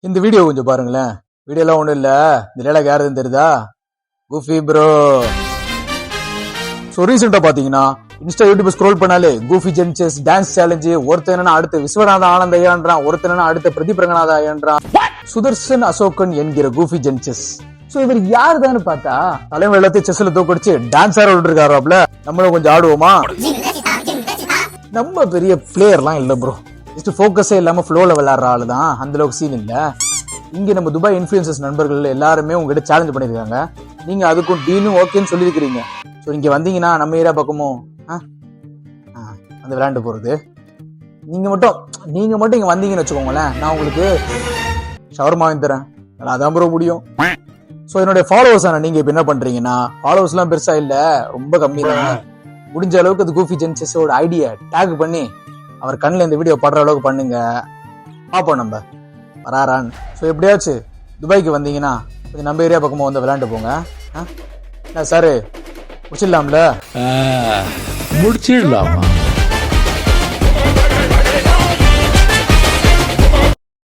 இந்த வீடியோ கொஞ்சம் பாருங்களேன். வீடியோலாம் ஒன்றும் இல்லை. இந்த லேலாக் யாருன்னு தெரியுதா? கூஃபி ப்ரோ. ஸோ ரீசெண்டாக பார்த்தீங்கன்னா இன்ஸ்டா யூடியூப் ஸ்க்ரோல் பண்ணாலே கூஃபி ஜென்சஸ் டான்ஸ் சேலஞ்சு, ஒருத்தனா அடுத்த விஸ்வநாத ஆனந்த ஐயான்றான், ஒருத்தனா அடுத்த பிரதீப் ரங்கநாத ஐயான்றான், சுதர்சன் அசோகன் என்கிற கூஃபி ஜென்சஸ். ஸோ இவர் யாருதான்னு பார்த்தா தலைமை எல்லாத்தையும் செஸ்ல தூக்கடிச்சு டான்ஸ் ஆட விட்டுருக்காருல. நம்மளும் கொஞ்சம் ஆடுவோமா? நம்ம பெரிய பிளேயர்லாம் இல்லை ப்ரோ. ஜஸ்ட் ஃபோக்கஸே இல்லாம ஃப்ளோல விளையாடுற ஆளு தான். அந்த அளவுக்கு சீன் இல்ல. இங்க நம்ம துபாய் இன்ஃபுளுசர்ஸ் நண்பர்கள் எல்லாருமே உங்ககிட்ட சேலஞ்ச் பண்ணிருக்காங்க. நீங்க அதுக்கும் டீனும் ஓகேன்னு சொல்லியிருக்கிறீங்க. ஸோ இங்க வந்தீங்கன்னா நம்ம ஏரியா பக்கமும் அந்த விளையாண்டு போறது. நீங்க மட்டும் இங்க வந்தீங்கன்னு வச்சுக்கோங்களேன், நான் உங்களுக்கு ஷவர்மா வாங்கி தரேன். அதான் ப்ரோ முடியும். ஸோ என்னுடைய ஃபாலோவர்ஸ் ஆனா நீங்க இப்ப என்ன பண்றீங்கன்னா, ஃபாலோவர்ஸ் எல்லாம் பெருசா இல்ல, ரொம்ப கம்மி தான். முடிஞ்ச அளவுக்கு அது கூஃபி ஜென்சஸோட ஐடியா டேக் பண்ணி அவர் கண்ணில் இந்த வீடியோ படுற அளவுக்கு பண்ணுங்க. பார்ப்போம் நம்ம வராரான்னு. ஸோ எப்படியாச்சும் துபாய்க்கு வந்தீங்கன்னா கொஞ்சம் நம்ம ஏரியா பக்கமாக வந்து விளையாண்டு போங்க. சார் முடிச்சிடலாம்ல? முடிச்சிடலாமா?